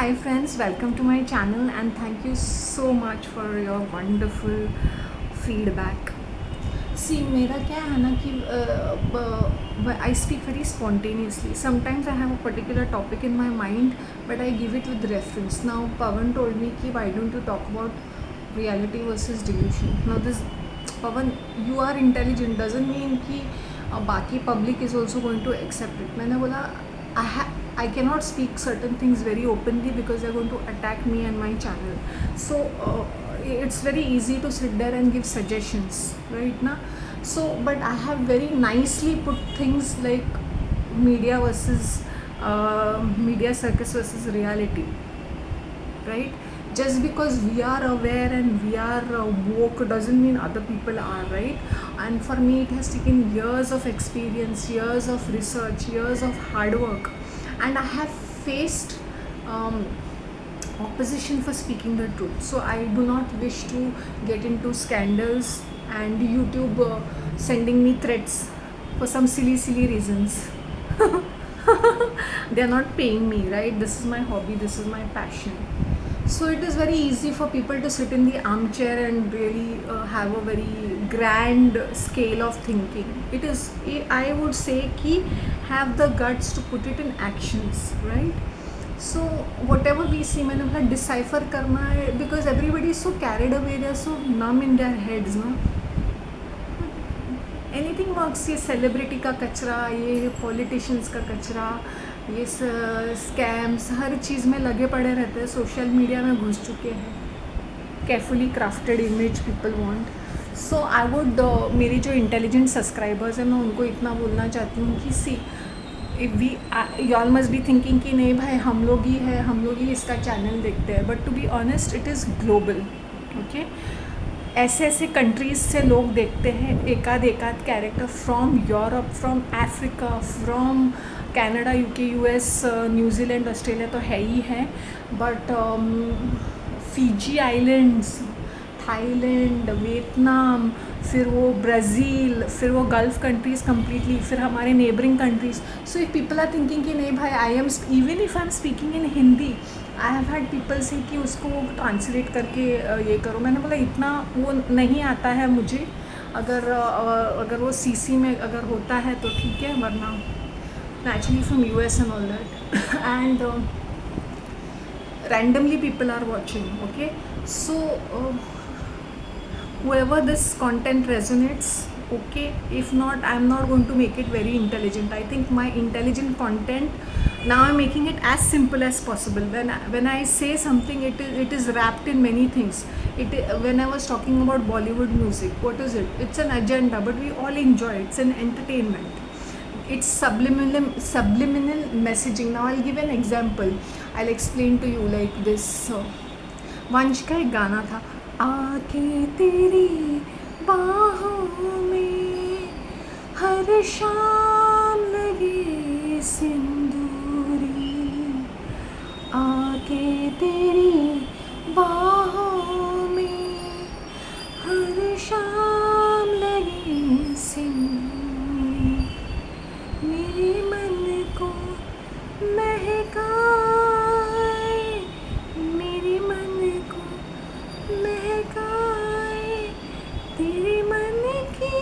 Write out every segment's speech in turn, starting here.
Hi friends, welcome to my channel and thank you so much for your wonderful feedback. See, मेरा क्या है ना कि I speak very spontaneously. Sometimes I have a particular topic in my mind, but I give it with reference. Now, Pawan told me कि why don't you talk about reality versus delusion. Now, this Pawan, you are intelligent doesn't mean कि बाकी public is also going to accept it. मैंने बोला I cannot speak certain things very openly because they're going to attack me and my channel. So it's very easy to sit there and give suggestions, right now. So but I have very nicely put things like media versus media circus versus reality, right? Just because we are aware and we are woke doesn't mean other people are, right? And for me it has taken years of experience, years of research, years of hard work, and I have faced opposition for speaking the truth. So I do not wish to get into scandals and YouTube sending me threats for some silly reasons. They are not paying me, right? This is my hobby, this is my passion. So it is very easy for people to sit in the armchair and really have a very grand scale of thinking. It is, I would say, ki have the guts to put it in actions, right? So whatever we see, मैंने बोला decipher करना है because everybody is so carried away, they are so numb in their heads, no? Anything works. ये celebrity का कचरा, ये politicians का कचरा, ये स्कैम्स हर चीज़ में लगे पड़े रहते हैं, सोशल मीडिया में घुस चुके हैं. Carefully crafted image people want. So I would मेरी जो इंटेलिजेंट सब्सक्राइबर्स हैं मैं उनको इतना बोलना चाहती हूँ कि see if we y'all must be thinking कि नहीं भाई हम लोग ही है, हम लोग ही इसका चैनल देखते हैं, but to be honest it is global. Okay, ऐसे ऐसे कंट्रीज़ से लोग देखते हैं, एकाध character from Europe, from Africa, from Canada, UK, US, New Zealand, Australia तो है ही है, but Fiji islands, Thailand, Vietnam, फिर वो ब्राज़ील, फिर वो गल्फ़ कंट्रीज़ कम्प्लीटली, फिर हमारे neighbouring countries. So if people are thinking कि नहीं भाई I am even if I am speaking in Hindi, I have had people से कि उसको ट्रांसलेट करके ये करो. मैंने बोला इतना वो नहीं आता है मुझे. अगर वो सीसी में अगर होता है तो ठीक है, वरना naturally from US and all that. And randomly people are watching. Okay, so whoever this content resonates, okay. If not, I'm not going to make it very intelligent. I think my intelligent content now I'm making it as simple as possible. When I say something, it is wrapped in many things. When I was talking about Bollywood music, what is it? It's an agenda, but we all enjoy it. It's an entertainment. It's subliminal messaging. Now I'll give an example. I'll explain to you like this. वंश का एक गाना था, आके तेरी बाहों में हर शाम लगे सिंदूरी, आके तेरी बाहों में हर शाम लगे सिंदूरी, मेरे मन को महकाए, मेरे मन को महकाए, तेरे मन की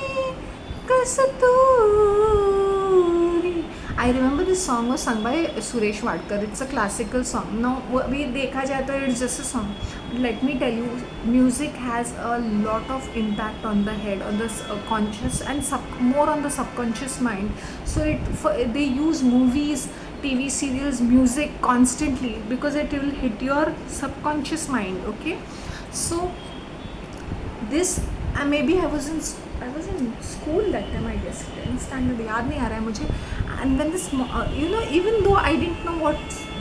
कस्तूरी. I remember this song was sung by Suresh Wadkar. It's a classical song. Now अभी देखा जाए तो it's just a song. Let me tell you, music has a lot of impact on the head, on the conscious and more on the subconscious mind. So they use movies, TV serials, music constantly because it will hit your subconscious mind. Okay, so this maybe I was in school that time, I guess 10th standard, याद नहीं आ रहा है मुझे. And then this even though I didn't know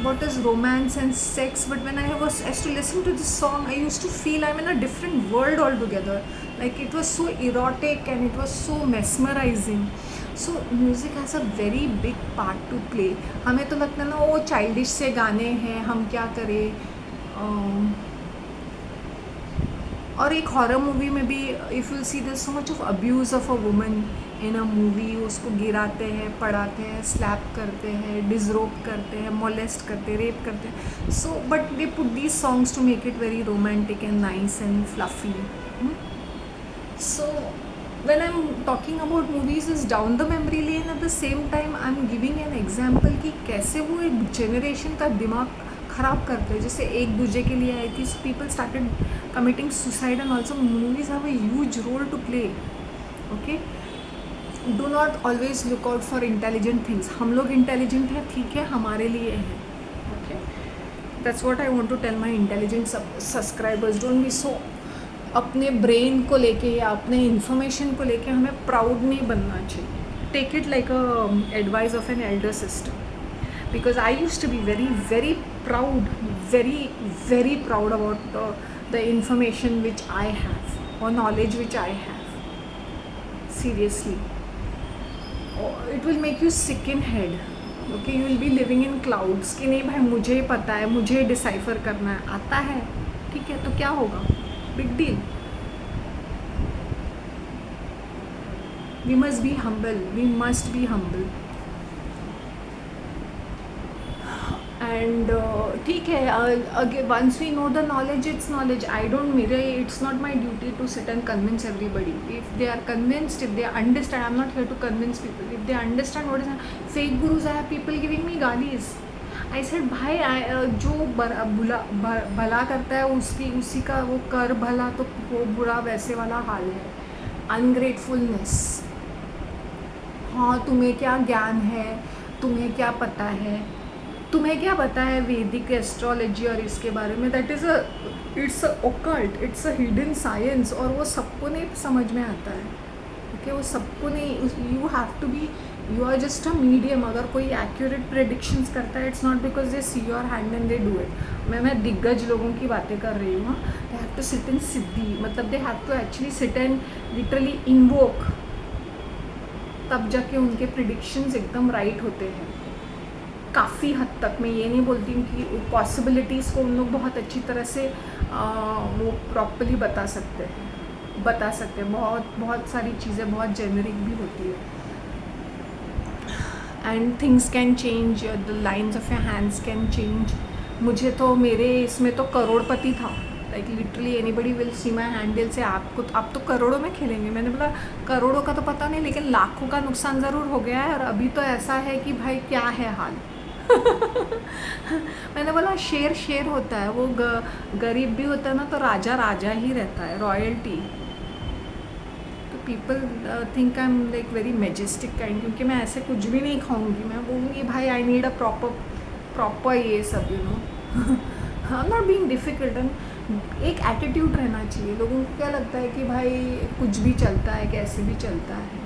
what is romance and sex, but when I used to listen to this song, I used to feel I'm in a different world altogether. Like it was so erotic and it was so mesmerizing. So music has a very big part to play. हमें तो लगता है ना वो childish से गाने हैं, हम क्या करें. और एक हॉरर मूवी में भी if you see this so much of abuse of a woman in a movie, उसको गिराते हैं, पढ़ाते हैं, स्लैप करते हैं, डिसरोप करते हैं, मोलेस्ट करते हैं, रेप करते हैं. So but they put these songs to make it very romantic and nice and fluffy. So when I'm talking about movies is down the memory lane, at the same time I'm giving an example कि कैसे वो एक generation का दिमाग ख़राब करते हैं. जैसे एक दूजे के लिए आई थी, so people started committing suicide and also movies have a huge role to play. Okay, do not always look out for intelligent things. हम लोग intelligent हैं, ठीक है, हमारे लिए है. Okay, that's what I want to tell my intelligent subscribers. Don't be so अपने brain को लेके या अपने इन्फॉर्मेशन को लेके हमें प्राउड नहीं बनना चाहिए. Take it like a advice of an elder sister, because I used to be very very proud, very proud about the information which I have or knowledge which I have. Seriously, it will make you sick in head. Okay, you will be living in clouds कि नहीं भाई मुझे पता है, मुझे decipher करना है, आता है, ठीक है, तो क्या होगा, big deal. We must be humble. And ठीक है, again, once we know the knowledge, it's knowledge. It's not my duty to sit and convince everybody. If they are convinced, if they understand, I'm not here to convince people. If they understand what is fake gurus, I have people giving me galis. I said भाई जो भला करता है उसी का वो कर भला, तो वो बुरा वैसे वाला हाल है. अनग्रेटफुलनेस. हाँ, तुम्हें क्या ज्ञान है, तुम्हें क्या पता है वैदिक एस्ट्रोलॉजी और इसके बारे में. That is it's a occult, it's a hidden science, और वो सबको नहीं समझ में आता है. ओके, वो सबको नहीं. You are just a medium. अगर कोई एक्यूरेट प्रेडिक्शंस करता है, it's not because they see your hand and they do it. मैं दिग्गज लोगों की बातें कर रही हूँ. They have to sit in siddhi, मतलब they have to actually sit and literally invoke, तब जाके उनके प्रिडिक्शंस एकदम राइट होते हैं. काफ़ी हद तक. मैं ये नहीं बोलती हूँ कि पॉसिबिलिटीज़ को उन लोग बहुत अच्छी तरह से वो प्रॉपरली बता सकते हैं. बहुत सारी चीज़ें बहुत जेनरिक भी होती है. And things can change, the lines of your hands can change. मुझे तो मेरे इसमें तो करोड़पति था. Like literally anybody will see my handle से आप तो करोड़ों में खेलेंगे. मैंने बोला करोड़ों का तो पता नहीं, लेकिन लाखों का नुकसान ज़रूर हो गया है. और अभी तो ऐसा है कि भाई क्या है हाल. मैंने बोला शेर होता है, वो गरीब भी होता है ना, तो राजा ही रहता है, रॉयल्टी. तो people think I am like very Majestic kind, क्योंकि मैं ऐसे कुछ भी नहीं खाऊंगी. मैं बोलूँगी भाई आई नीड अ प्रॉपर ये सब, you know. I am not being difficult. एक एटीट्यूड रहना चाहिए. लोगों को क्या लगता है कि भाई कुछ भी चलता है, कैसे भी चलता है.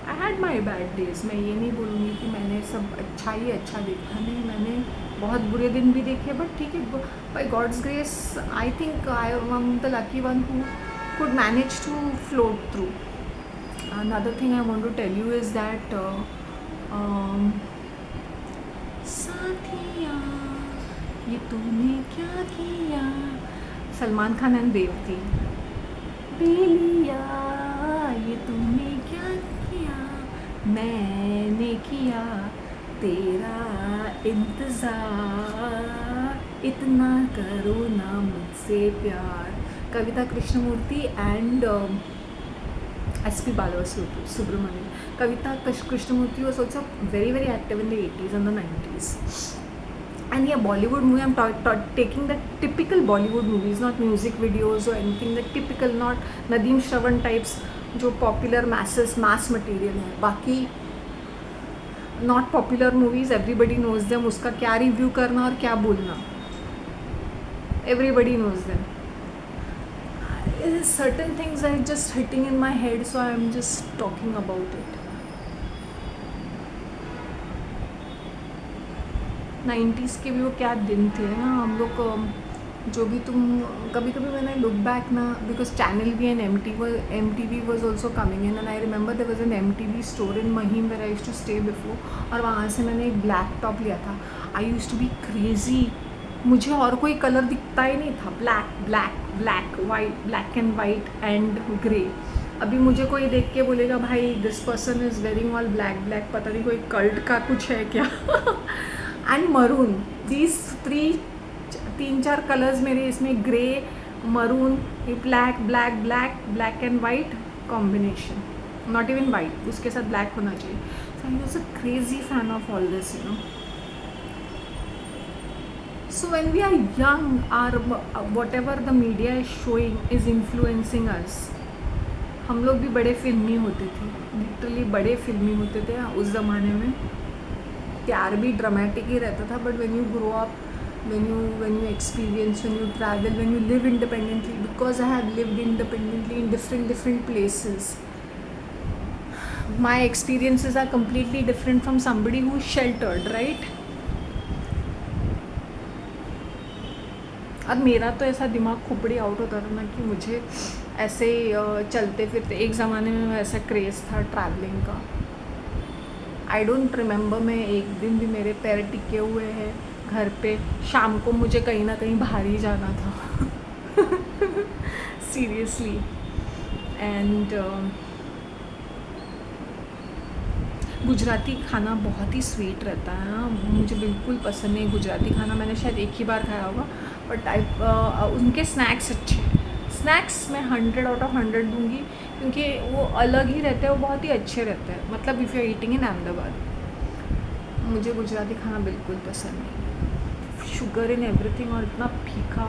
I had my bad days. मैं ये नहीं बोलूँगी कि मैंने सब अच्छा ही अच्छा देखा, नहीं, मैंने बहुत बुरे दिन भी देखे. बट ठीक है, by God's grace I think I am the lucky one who could manage to float through. Another thing I want to tell you is that साथिया ये तूने क्या किया, सलमान खान एंड रेवती. बेलिया ये तूने क्या किया, मैंने किया तेरा इंतज़ार, इतना करो ना मुझसे प्यार. Kavita Krishnamurthy and SP Balasubramanian. Kavita Krishnamurthy was also very very active in the 80s and the 90s. And yeah, Bollywood movie, I'm taking the typical Bollywood movies, not music videos or anything, the typical, not Nadeem Shravan types जो popular mass material है. बाकी not popular movies, everybody knows them. उसका क्या review करना और क्या बोलना, everybody knows them. Certain things are just hitting in my head, so I'm just talking about it. 90s के भी वो क्या दिन थे ना. हम लोग जो भी कभी मैंने लुक बैक ना, बिकॉज चैनल भी and MTV was also coming in, and I remember there was an MTV store in Mahim where I used to stay before, और वहाँ से मैंने एक ब्लैक टॉप लिया था. I used to be crazy मुझे और कोई कलर दिखता ही नहीं था, black black black white, black and white and grey. अभी मुझे कोई देख के बोलेगा भाई this person is wearing all black black, पता नहीं कोई कल्ट का कुछ है क्या। एंड मरून, दीज तीन चार कलर्स मेरे इसमें, grey, maroon, black black black, black and white combination, not even white, उसके साथ ब्लैक होना चाहिए। So I was a crazy fan of all this, you know. So when we are young, our whatever the media is showing is influencing us. हम लोग भी बड़े फिल्मी होते थे, लिटरली बड़े फिल्मी होते थे उस ज़माने में। प्यार भी ड्रामेटिक ही रहता था, but when you grow up, when you experience, when you travel, when you live independently, because I have lived independently in different places, my experiences are completely different from somebody who is sheltered, right? और मेरा तो ऐसा दिमाग खोपड़ी out होता था ना कि मुझे ऐसे चलते फिरते, एक ज़माने में ऐसा क्रेज़ था ट्रैवलिंग का। आई डोंट रिमेंबर मैं एक दिन भी मेरे पैर टिके हुए हैं घर पे। शाम को मुझे कहीं ना कहीं बाहर ही जाना था। सीरियसली। एंड गुजराती खाना बहुत ही स्वीट रहता है ना, मुझे बिल्कुल पसंद नहीं गुजराती खाना। मैंने शायद एक ही बार खाया होगा, बट उनके स्नैक्स अच्छे हैं। स्नैक्स मैं 100 आउट ऑफ 100 दूँगी, क्योंकि वो अलग ही रहते हैं, वो बहुत ही अच्छे रहते हैं। मतलब if you are eating in Ahmedabad. मुझे गुजराती खाना बिल्कुल पसंद नहीं, शुगर इन एवरीथिंग और इतना फीका।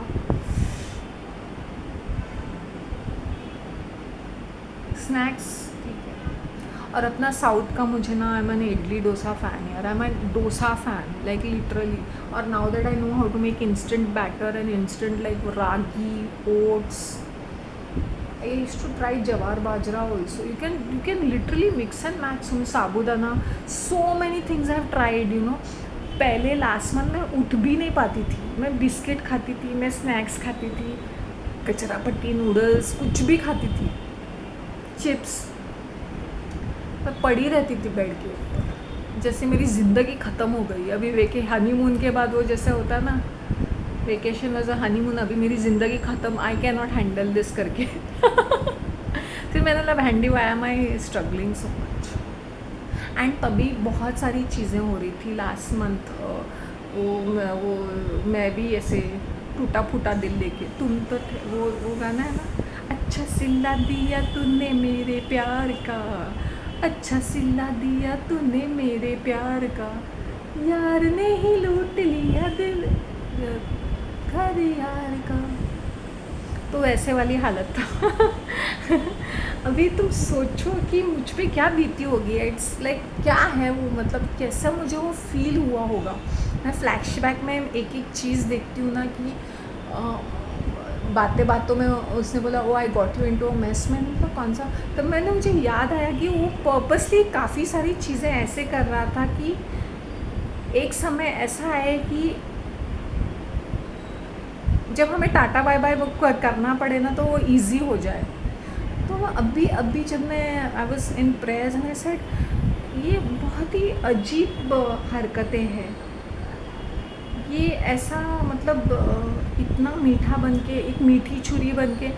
स्नैक्स ठीक है। और अपना साउथ का मुझे ना, I am idli dosa fan यार, I am dosa fan like literally. और now that I know how to make instant batter and instant like ragi, oats, I used to try jowar bajra also. You can literally mix and match some sabudana, so many things I have tried, you know. पहले last month मैं उठ भी नहीं पाती थी, मैं biscuit खाती थी, मैं स्नैक्स खाती थी, कचरा पट्टी, नूडल्स, कुछ भी खाती थी, चिप्स, मैं पड़ी रहती थी बेड के ऊपर, जैसे मेरी ज़िंदगी ख़त्म हो गई। अभी हनीमून के बाद वो जैसे होता है ना, वेकेशन वॉज अ हनीमून, अभी मेरी ज़िंदगी ख़त्म, I can not handle this करके। फिर मैंने मतलब handy why am I struggling so much. And तभी बहुत सारी चीज़ें हो रही थी लास्ट मंथ। वो मैं भी ऐसे टूटा फूटा दिल लेके, तुम तो वो गाना है ना, अच्छा सिला दिया तूने मेरे प्यार का, अच्छा सिला दिया तूने मेरे प्यार का, यार ने ही लूट लिया दिल घर यार का। तो वैसे वाली हालत था। अभी तुम सोचो कि मुझ पे क्या बीती होगी। इट्स लाइक क्या है वो, मतलब कैसा मुझे वो फील हुआ होगा। मैं फ्लैशबैक में एक एक चीज़ देखती हूँ ना कि बातें बातों में उसने बोला oh I got you into a mess, मैंने मतलब कौन सा, तब मैंने मुझे याद आया कि वो पर्पसली काफ़ी सारी चीज़ें ऐसे कर रहा था कि एक समय ऐसा आए कि जब हमें टाटा बाय बाय करना पड़े ना तो वो इजी हो जाए। तो अभी जब मैं I was in prayers and I said ये बहुत ही अजीब हरकतें हैं, ये ऐसा मतलब इतना मीठा बन के, एक मीठी छुरी बन के,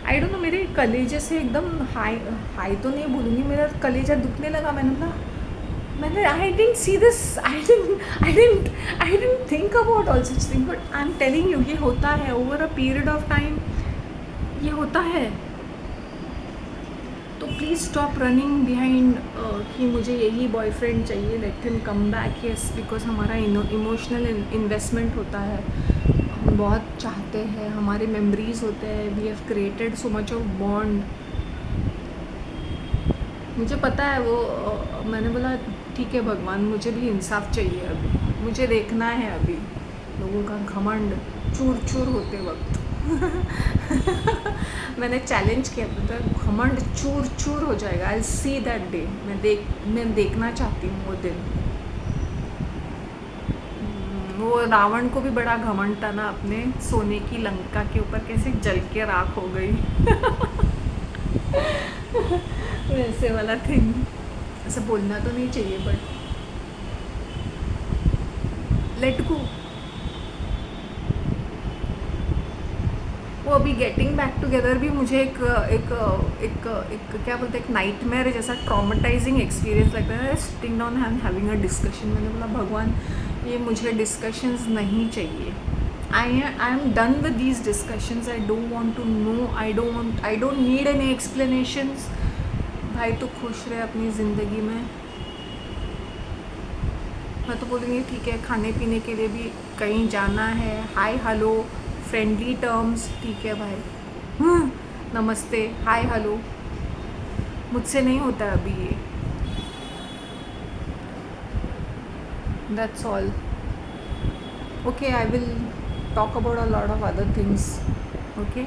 आई डोंट नो, मेरे कलेजे से एकदम हाई तो नहीं बोलूँगी, मेरा कलेजा दुखने लगा। मैंने I didn't see this, I didn't think about all such thing, but I am telling you ये होता है over a period of time, ये होता है। तो प्लीज़ स्टॉप रनिंग बिहाइंड कि मुझे यही बॉयफ्रेंड चाहिए, let him come back. Yes, because हमारा इमोशनल इन्वेस्टमेंट होता है, हम बहुत चाहते हैं, हमारे मेमोरीज होते हैं, we have created so much of bond. मुझे पता है वो मैंने बोला ठीक है भगवान, मुझे भी इंसाफ चाहिए, अभी मुझे देखना है अभी लोगों का घमंड चूर चूर होते वक्त। मैंने चैलेंज किया था, घमंड चूर चूर हो जाएगा, आई सी दैट डे। मैं देखना चाहती हूँ वो दिन। वो रावण को भी बड़ा घमंड था ना अपने सोने की लंका के ऊपर, कैसे जल के राख हो गई। वैसे वाला थिंग, ऐसा बोलना तो नहीं चाहिए, बट लेट गो। वो अभी गेटिंग बैक टुगेदर भी मुझे एक एक एक एक क्या बोलते हैं, एक नाइटमेयर जैसा ट्रॉमेटाइजिंग एक्सपीरियंस लगता है। Sitting down and having a discussion, मैंने बोला भगवान ये मुझे डिस्कशंस नहीं चाहिए। I am done with these discussions, I don't want to know, I don't need any explanations. भाई तो खुश रहे अपनी ज़िंदगी में। मैं तो बोलूँगी ठीक है, खाने पीने के लिए भी कहीं जाना है, हाय हेलो फ्रेंडली टर्म्स, ठीक है भाई, नमस्ते हाय हेलो, मुझसे नहीं होता है अभी ये। That's all. Okay, I will talk about a lot of other things. Okay.